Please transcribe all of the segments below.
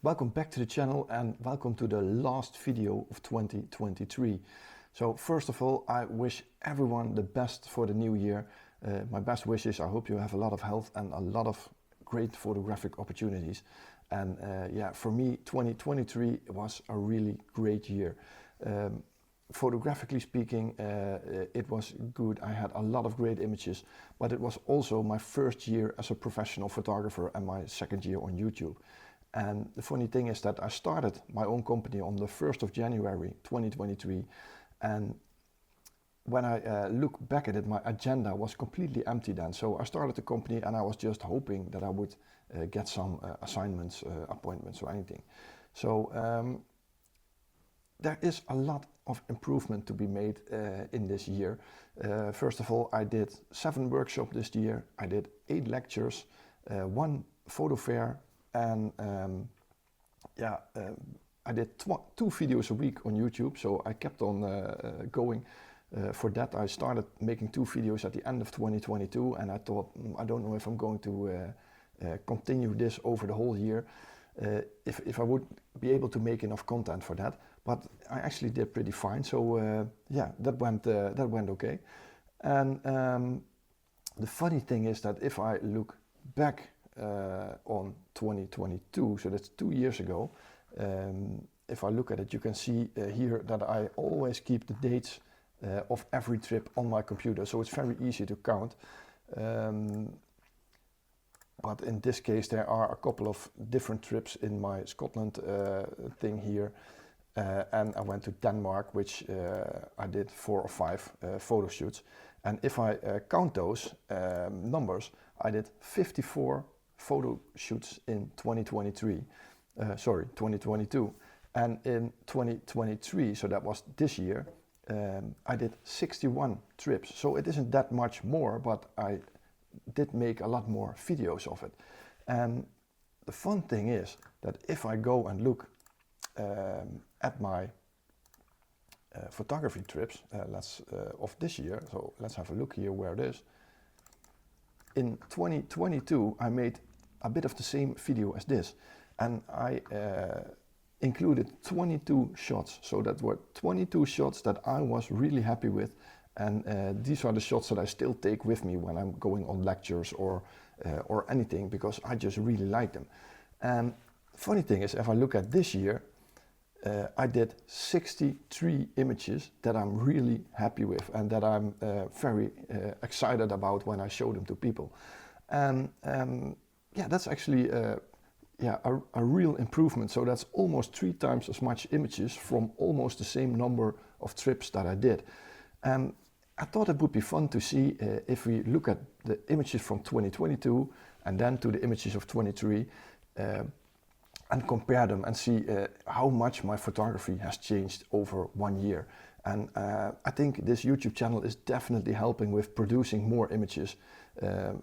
Welcome back to the channel and welcome to the last video of 2023. So first of all, I wish everyone the best for the new year. My best wishes, I hope you have a lot of health and a lot of great photographic opportunities. And for me, 2023 was a really great year. Photographically speaking, it was good. I had a lot of great images, but it was also my first year as a professional photographer and my second year on YouTube. And the funny thing is that I started my own company on the 1st of January 2023, and when I look back at it, my agenda was completely empty then. So I started the company and I was just hoping that I would get some assignments, appointments or anything. So there is a lot of improvement to be made in this year. First of all, I did 7 workshops this year. I did 8 lectures, 1 photo fair, and I did 2 videos a week on YouTube, so I kept on going. For that, I started making 2 videos at the end of 2022, and I thought, I don't know if I'm going to continue this over the whole year, if I would be able to make enough content for that. But I actually did pretty fine, so that went okay. And the funny thing is that if I look back on 2022, so that's 2 years ago. If I look at it, you can see here that I always keep the dates of every trip on my computer, so it's very easy to count. But in this case, there are a couple of different trips in my Scotland thing here, and I went to Denmark, which I did 4 or 5 photo shoots. And if I count those numbers, I did 54 photo shoots in 2022. And in 2023, so that was this year, I did 61 trips. So it isn't that much more, but I did make a lot more videos of it. And the fun thing is that if I go and look at my photography trips of this year, so let's have a look here where it is. In 2022, I made a bit of the same video as this, and I included 22 shots. So that were 22 shots that I was really happy with, and these are the shots that I still take with me when I'm going on lectures or anything, because I just really like them. And funny thing is, if I look at this year, I did 63 images that I'm really happy with and that I'm very excited about when I show them to people. And that's actually a real improvement. So that's almost 3 times as much images from almost the same number of trips that I did. And I thought it would be fun to see if we look at the images from 2022 and then to the images of 23 and compare them and see how much my photography has changed over 1 year. And I think this YouTube channel is definitely helping with producing more images.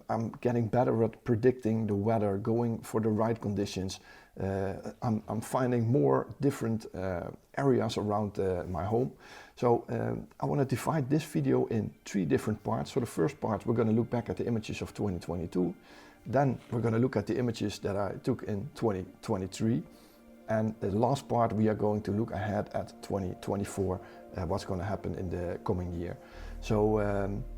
I'm getting better at predicting the weather, going for the right conditions. I'm finding more different areas around my home. So I want to divide this video in 3 different parts. So the first part, we're going to look back at the images of 2022. Then we're going to look at the images that I took in 2023. And the last part, we are going to look ahead at 2024, what's going to happen in the coming year. So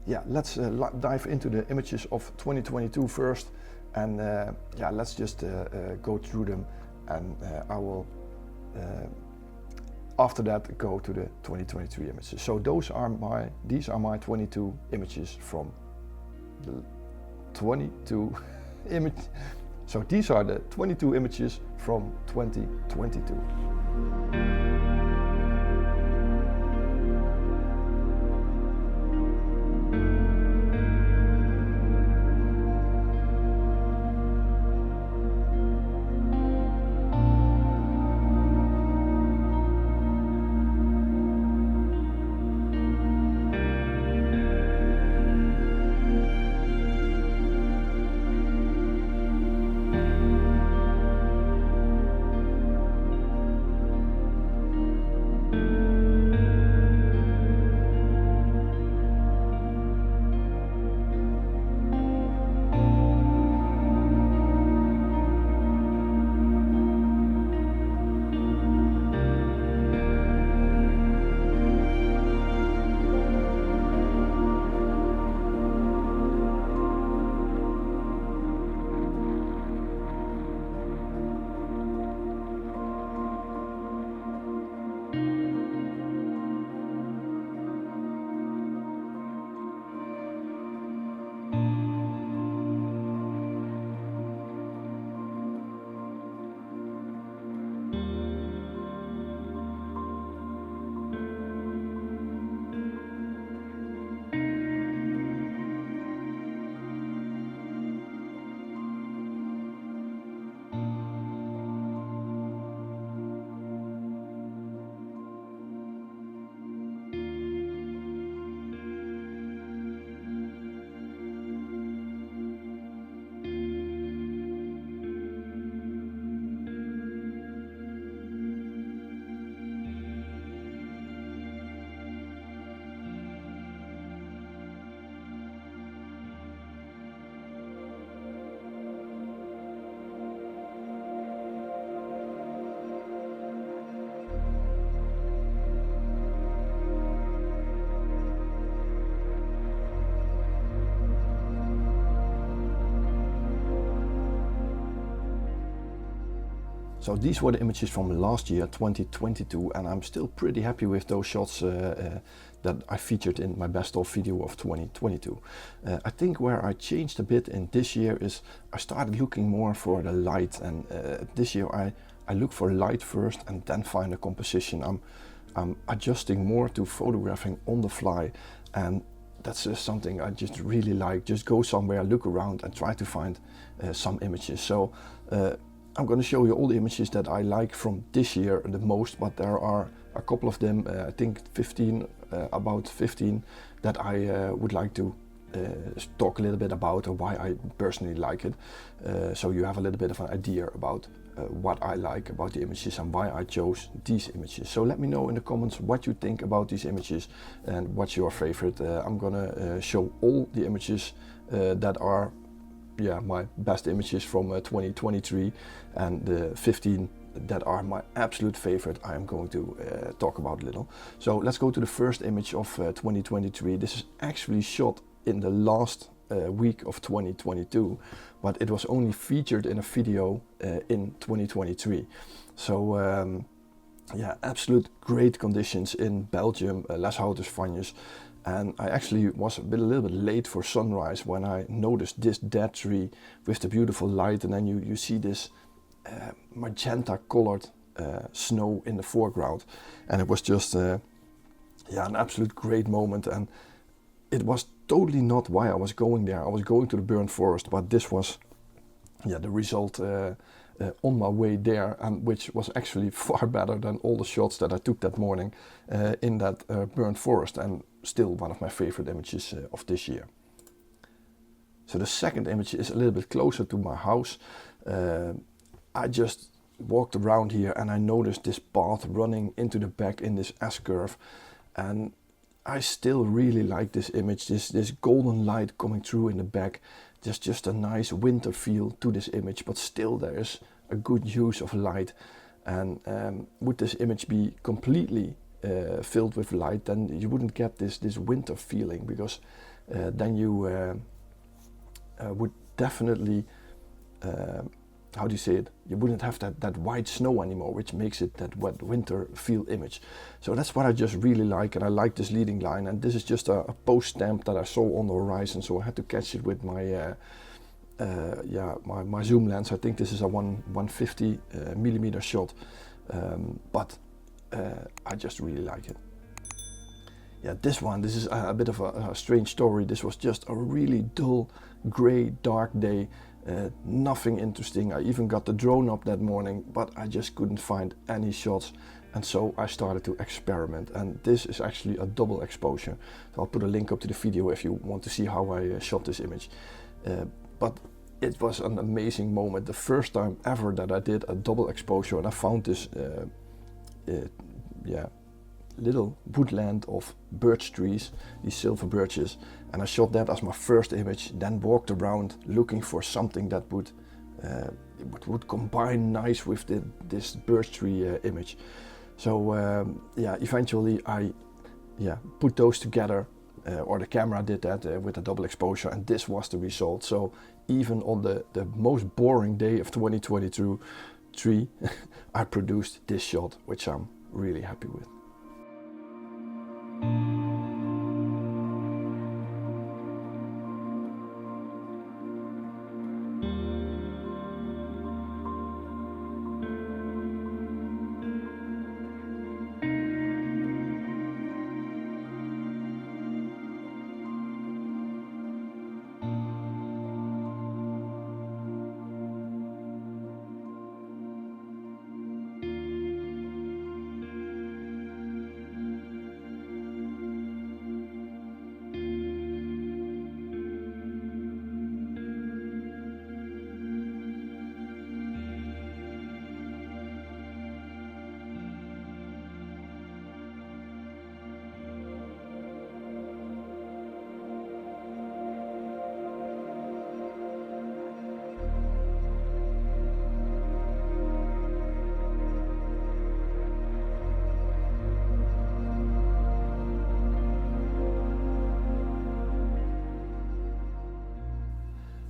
let's dive into the images of 2022 first. And let's just go through them, and I will after that go to the 2023 images. So these are my 22 images from the 22 image. So these are the 22 images from 2022. So these were the images from last year, 2022, and I'm still pretty happy with those shots that I featured in my best of video of 2022. I think where I changed a bit in this year is I started looking more for the light, and this year I look for light first and then find a composition. I'm adjusting more to photographing on the fly, and that's just something I just really like. Just go somewhere, look around and try to find some images. So I'm going to show you all the images that I like from this year the most, but there are a couple of them, I think 15, about 15 that I would like to talk a little bit about, or why I personally like it, so you have a little bit of an idea about what I like about the images and why I chose these images. So let me know in the comments what you think about these images and what's your favorite. I'm gonna show all the images that are my best images from 2023, and the 15 that are my absolute favorite I am going to talk about a little. So let's go to the first image of 2023. This is actually shot in the last week of 2022, but it was only featured in a video in 2023. So absolute great conditions in Belgium, Les Houtersvanjes. And I actually was a little bit late for sunrise when I noticed this dead tree with the beautiful light, and then you see this magenta colored snow in the foreground, and it was just an absolute great moment. And it was totally not why I was going there. I was going to the burnt forest, but this was the result on my way there, and which was actually far better than all the shots that I took that morning in that burnt forest, and still one of my favorite images of this year. So the second image is a little bit closer to my house. I just walked around here and I noticed this path running into the back in this S-curve, and I still really like this image, this golden light coming through in the back. There's just a nice winter feel to this image, but still there is a good use of light. And would this image be completely filled with light, then you wouldn't get this winter feeling, because then you would definitely, how do you say it? You wouldn't have that white snow anymore, which makes it that wet winter feel image. So that's what I just really like, and I like this leading line. And this is just a post stamp that I saw on the horizon, so I had to catch it with my my zoom lens. I think this is a 150 millimeter shot, but I just really like it. Yeah, this is a bit of a strange story. This was just a really dull, gray, dark day. Nothing interesting. I even got the drone up that morning, but I just couldn't find any shots, and so I started to experiment. And this is actually a double exposure, so I'll put a link up to the video if you want to see how I shot this image. But it was an amazing moment, the first time ever that I did a double exposure, and I found this little woodland of birch trees, these silver birches, and I shot that as my first image, then walked around looking for something that would combine nice with this birch tree image. So eventually I put those together, or the camera did that with a double exposure, and this was the result. So even on the most boring day of 2023 I produced this shot, which I'm really happy with.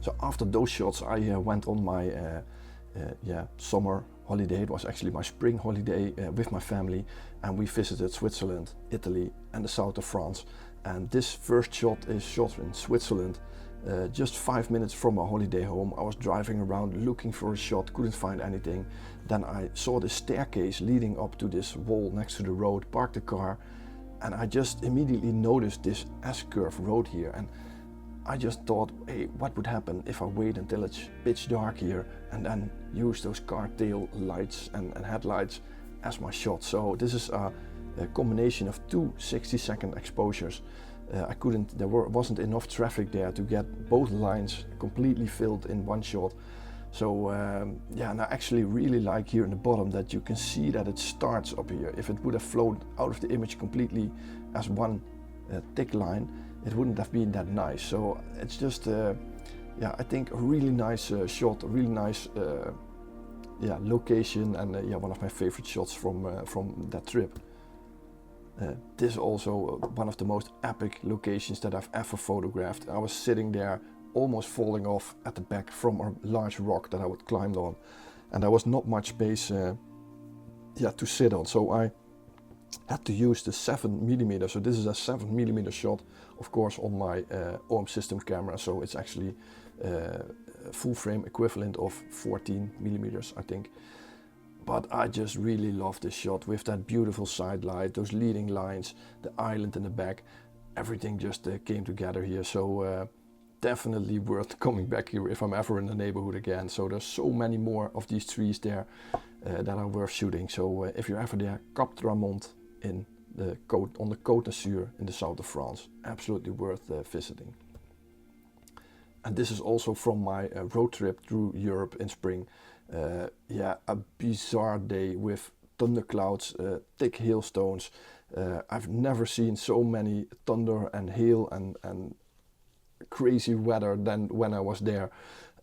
So after those shots I went on my summer holiday. It was actually my spring holiday with my family, and we visited Switzerland, Italy, and the south of France. And this first shot is shot in Switzerland, just 5 minutes from my holiday home. I was driving around looking for a shot, couldn't find anything. Then I saw this staircase leading up to this wall next to the road, parked the car, and I just immediately noticed this S-curve road here. And I just thought, hey, what would happen if I wait until it's pitch dark here and then use those car tail lights and headlights as my shot. So this is a combination of two 60-second exposures. There wasn't enough traffic there to get both lines completely filled in one shot. So yeah, and I actually really like here in the bottom that you can see that it starts up here. If it would have flowed out of the image completely as one thick line, it wouldn't have been that nice. So it's just, yeah, I think a really nice shot, a really nice yeah, location, and yeah, one of my favorite shots from that trip. This is also one of the most epic locations that I've ever photographed. I was sitting there almost falling off at the back from a large rock that I would climb on, and there was not much space yeah, to sit on, so I had to use the 7mm. So this is a 7mm shot, of course, on my OM system camera, so it's actually full frame equivalent of 14mm, I think. But I just really love this shot with that beautiful side light, those leading lines, the island in the back. Everything just came together here. So definitely worth coming back here if I'm ever in the neighborhood again. So there's so many more of these trees there that are worth shooting. So if you're ever there, Cap Tramont on the Côte d'Azur in the south of France, absolutely worth visiting. And this is also from my road trip through Europe in spring. Yeah, a bizarre day with thunderclouds, thick hailstones. I've never seen so many thunder and hail and crazy weather than when I was there.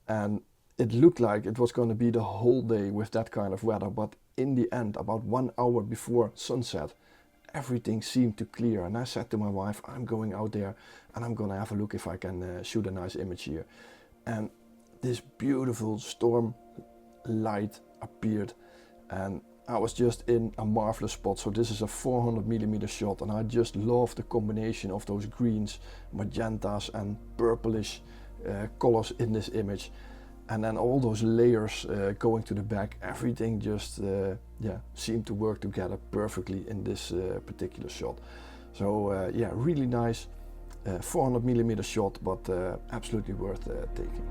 And it looked like it was going to be the whole day with that kind of weather, but in the end, about 1 hour before sunset, everything seemed to clear. And I said to my wife, I'm going out there and I'm going to have a look if I can shoot a nice image here. And this beautiful storm light appeared, and I was just in a marvelous spot. So this is a 400mm shot, and I just love the combination of those greens, magentas and purplish colors in this image, and then all those layers going to the back. Everything just yeah, seemed to work together perfectly in this particular shot. So yeah, really nice 400mm shot, but absolutely worth taking.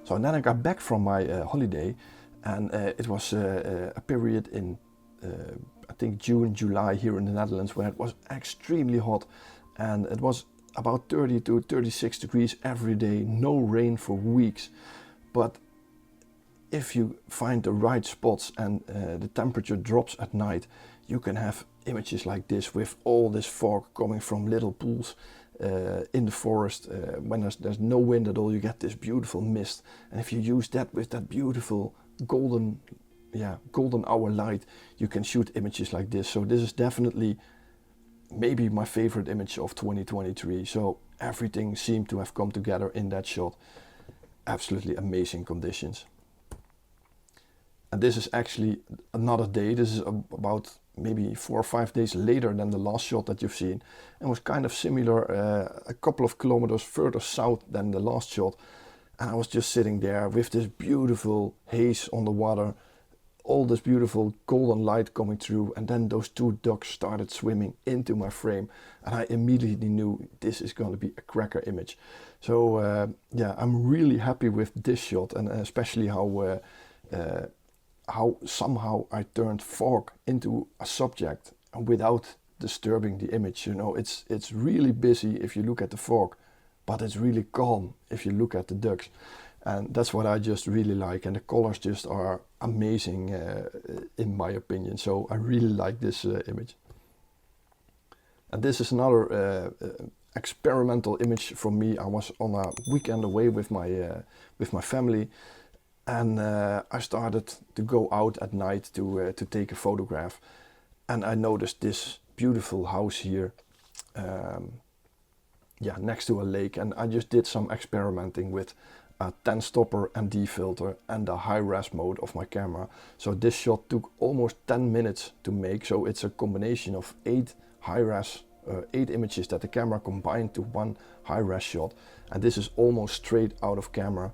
So and then I got back from my holiday, and it was a period in I think June, July here in the Netherlands, where it was extremely hot, and it was about 30 to 36 degrees every day, no rain for weeks. But if you find the right spots and the temperature drops at night, you can have images like this with all this fog coming from little pools in the forest. When there's no wind at all, you get this beautiful mist, and if you use that with that beautiful golden hour light, you can shoot images like this. So this is definitely maybe my favorite image of 2023. So everything seemed to have come together in that shot. Absolutely amazing conditions. And this is actually another day. This is about maybe 4 or 5 days later than the last shot that you've seen, and was kind of similar, a couple of kilometers further south than the last shot. And I was just sitting there with this beautiful haze on the water, all this beautiful golden light coming through, and then those 2 ducks started swimming into my frame, and I immediately knew this is going to be a cracker image. So yeah, I'm really happy with this shot, and especially how somehow I turned fog into a subject without disturbing the image. You know, it's really busy if you look at the fog, but it's really calm if you look at the ducks. And that's what I just really like, and the colors just are amazing in my opinion. So I really like this image. And this is another experimental image from me. I was on a weekend away with my family, and I started to go out at night to take a photograph, and I noticed this beautiful house here, yeah, next to a lake, and I just did some experimenting with a 10 stopper ND filter and the high res mode of my camera. So this shot took almost 10 minutes to make. So it's a combination of 8 high res, 8 images that the camera combined to one high res shot. And this is almost straight out of camera,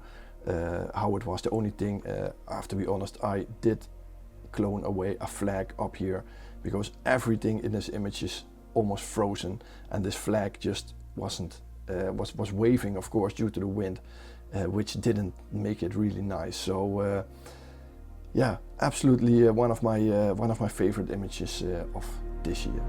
how it was. The only thing, I have to be honest, I did clone away a flag up here, because everything in this image is almost frozen, and this flag just wasn't, was waving, of course, due to the wind. Which didn't make it really nice. So yeah, absolutely one of my favorite images of this year.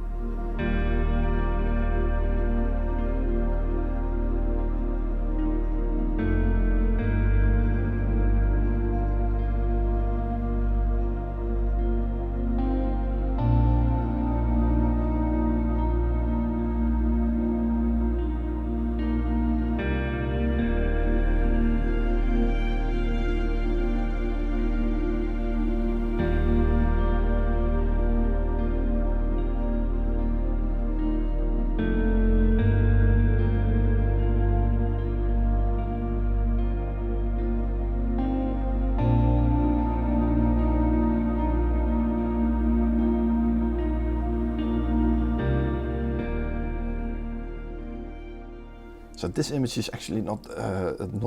So this image is actually not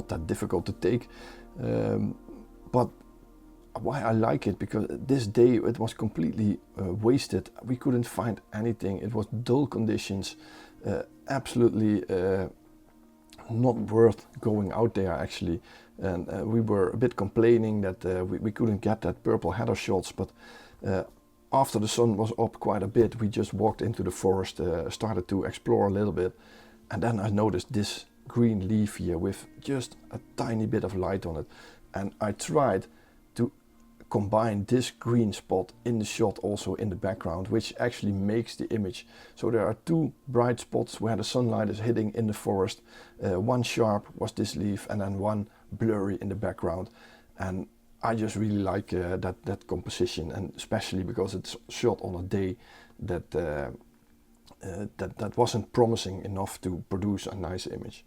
that difficult to take, but why I like it, because this day it was completely wasted. We couldn't find anything. It was dull conditions, absolutely not worth going out there actually. And we were a bit complaining that we couldn't get that purple header shots, but after the sun was up quite a bit, we just walked into the forest, started to explore a little bit. And then I noticed this green leaf here with just a tiny bit of light on it. And I tried to combine this green spot in the shot also in the background, which actually makes the image. So there are 2 bright spots where the sunlight is hitting in the forest. One sharp was this leaf, and then one blurry in the background. And I just really like that composition, and especially because it's shot on a day that that wasn't promising enough to produce a nice image.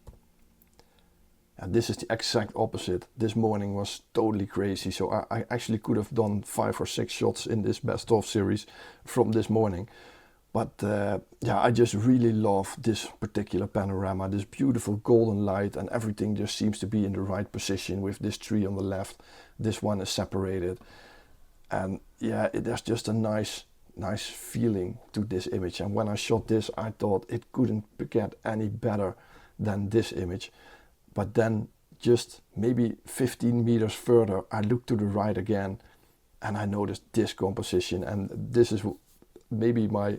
And this is the exact opposite. This morning was totally crazy, so I actually could have done 5 or 6 shots in this best of series from this morning. But yeah, I just really love this particular panorama, this beautiful golden light, and everything just seems to be in the right position with this tree on the left. This one is separated, and yeah, there's just a nice feeling to this image. And when I shot this, I thought it couldn't get any better than this image. But then just maybe 15 meters further, I looked to the right again, and I noticed this composition. And this is maybe my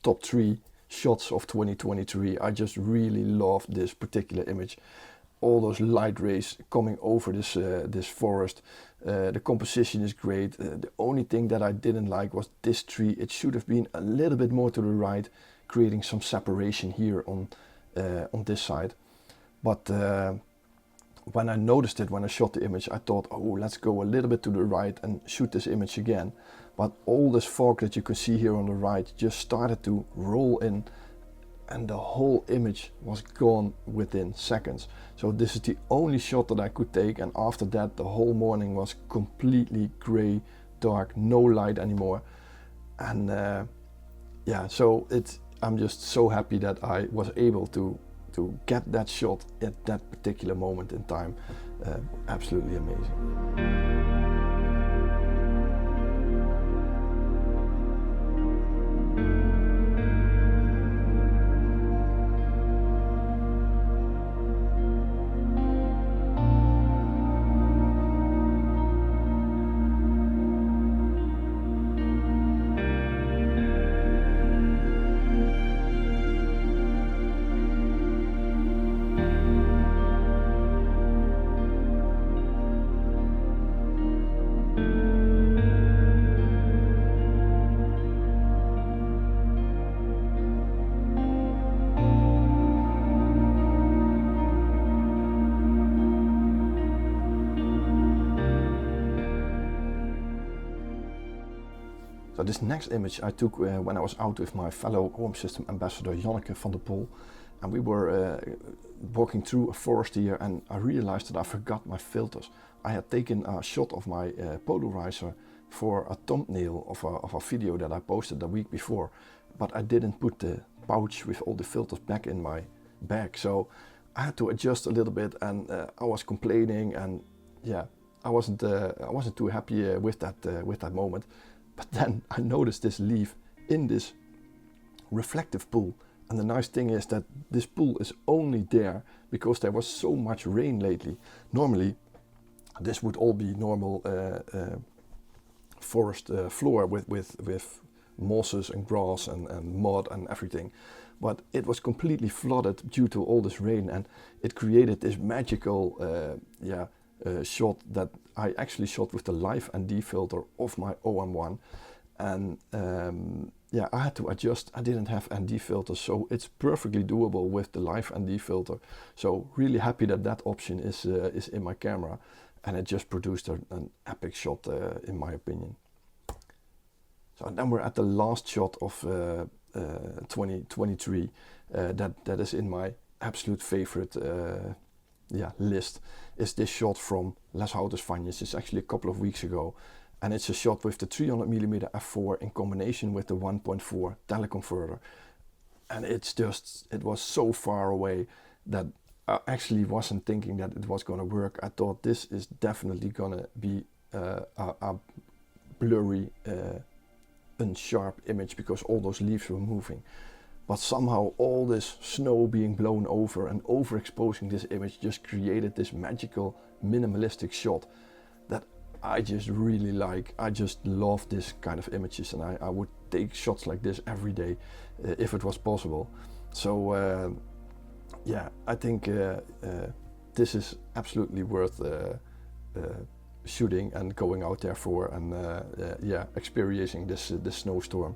top 3 shots of 2023. I just really love this particular image. All those light rays coming over this forest. The composition is great. The only thing that I didn't like was this tree. It should have been a little bit more to the right, creating some separation here on this side. But when I noticed it, when I shot the image, I thought, oh, let's go a little bit to the right and shoot this image again. But all this fog that you can see here on the right just started to roll in, and the whole image was gone within seconds. So this is the only shot that I could take, and after that the whole morning was completely gray, dark, no light anymore. And yeah, so I'm just so happy that I was able to get that shot at that particular moment in time. Absolutely amazing. So this next image I took when I was out with my fellow Home System ambassador Janneke van der Pol, and we were walking through a forest here, and I realized that I forgot my filters. I had taken a shot of my polarizer for a thumbnail of a video that I posted the week before, but I didn't put the pouch with all the filters back in my bag, so I had to adjust a little bit, and I was complaining, and yeah, I wasn't too happy with that moment. But then I noticed this leaf in this reflective pool, and the nice thing is that this pool is only there because there was so much rain lately. Normally this would all be normal forest floor with mosses and grass and mud and everything, but it was completely flooded due to all this rain, and it created this magical shot that I actually shot with the live ND filter of my OM-1, and yeah, I had to adjust. I didn't have ND filters, so it's perfectly doable with the live ND filter. So really happy that that option is in my camera, and it just produced an epic shot in my opinion. So then we're at the last shot of 2023 that is in my absolute favorite list, is this shot from Les Houters Vanjes. It's actually a couple of weeks ago, and it's a shot with the 300mm f4 in combination with the 1.4 teleconverter, and it was so far away that I actually wasn't thinking that it was going to work. I thought this is definitely going to be a blurry, unsharp image because all those leaves were moving. But somehow all this snow being blown over and overexposing this image just created this magical minimalistic shot that I just really like. I just love this kind of images, and I would take shots like this every day if it was possible. So yeah, I think this is absolutely worth shooting and going out there for, and yeah, experiencing this snowstorm.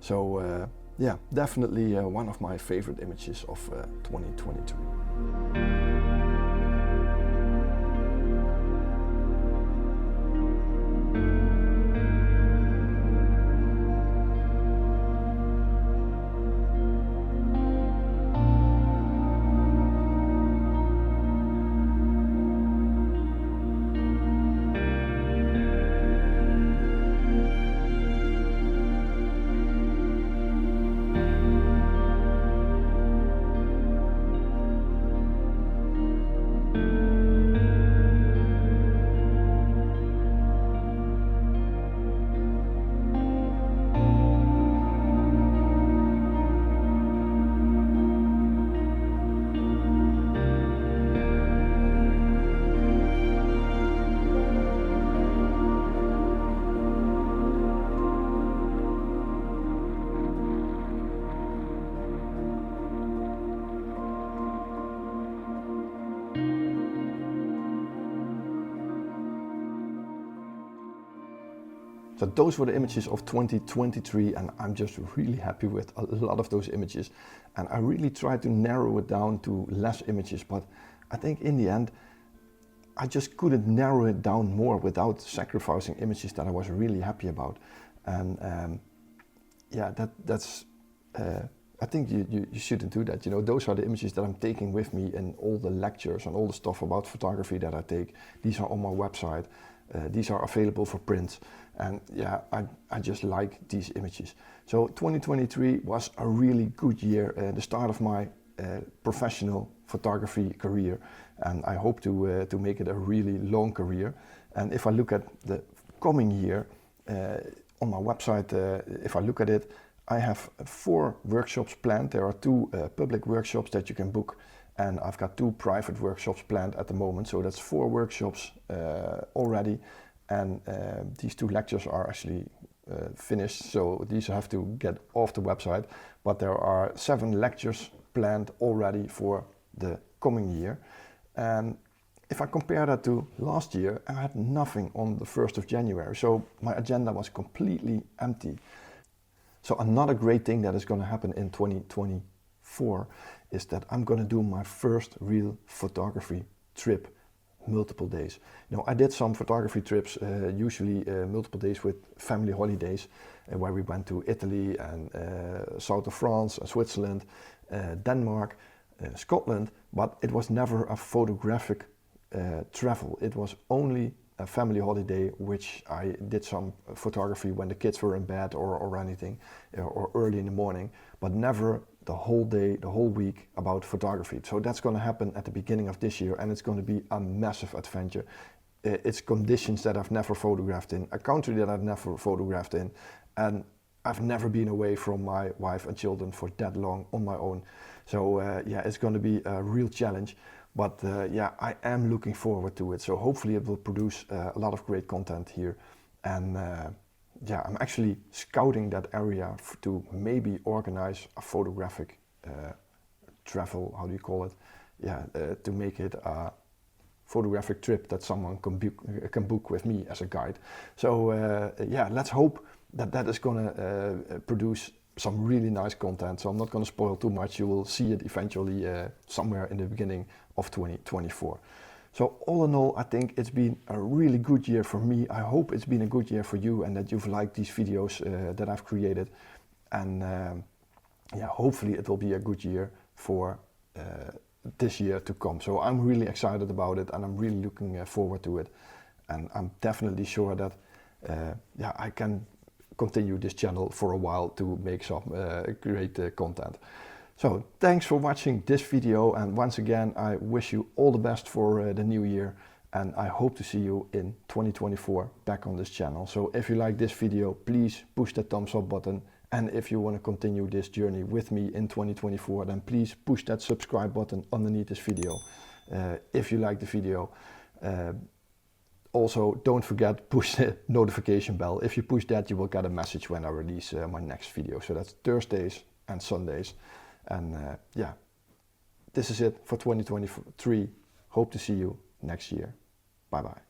So yeah, definitely one of my favorite images of 2022. So those were the images of 2023, and I'm just really happy with a lot of those images. And I really tried to narrow it down to less images, but I think in the end, I just couldn't narrow it down more without sacrificing images that I was really happy about. And yeah, that's I think you shouldn't do that. You know, those are the images that I'm taking with me in all the lectures and all the stuff about photography that I take. These are on my website. These are available for print, and yeah, I just like these images. So 2023 was a really good year, the start of my professional photography career, and I hope to make it a really long career. And if I look at the coming year, on my website, if I look at it, I have 4 workshops planned. There are 2 public workshops that you can book, and I've got 2 private workshops planned at the moment. So that's 4 workshops already, and these 2 lectures are actually finished, so these have to get off the website. But there are 7 lectures planned already for the coming year. And if I compare that to last year, I had nothing on the 1st of January, so my agenda was completely empty. So another great thing that is going to happen in 2024 is that I'm going to do my first real photography trip, multiple days. You know, I did some photography trips, usually multiple days with family holidays, where we went to Italy and south of France, Switzerland, Denmark, Scotland, but it was never a photographic travel. It was only a family holiday, which I did some photography when the kids were in bed or anything, or early in the morning, but never the whole day, the whole week about photography. So that's going to happen at the beginning of this year, and it's going to be a massive adventure. It's conditions that I've never photographed in, a country that I've never photographed in, and I've never been away from my wife and children for that long on my own. So yeah, it's going to be a real challenge. But yeah, I am looking forward to it. So hopefully it will produce a lot of great content here. And yeah, I'm actually scouting that area to maybe organize a photographic travel, how do you call it? Yeah, to make it a photographic trip that someone can book with me as a guide. So yeah, let's hope that that is going to produce some really nice content. So I'm not going to spoil too much. You will see it eventually somewhere in the beginning of 2024. So all in all, I think it's been a really good year for me. I hope it's been a good year for you and that you've liked these videos that I've created. And yeah, hopefully it will be a good year for this year to come. So I'm really excited about it, and I'm really looking forward to it. And I'm definitely sure that yeah, I can continue this channel for a while to make some great content. So thanks for watching this video, and once again I wish you all the best for the new year, and I hope to see you in 2024 back on this channel. So if you like this video, please push that thumbs up button, and if you want to continue this journey with me in 2024, then please push that subscribe button underneath this video if you like the video. Also, don't forget, push the notification bell. If you push that, you will get a message when I release my next video. So that's Thursdays and Sundays. And yeah, this is it for 2023. Hope to see you next year. Bye bye.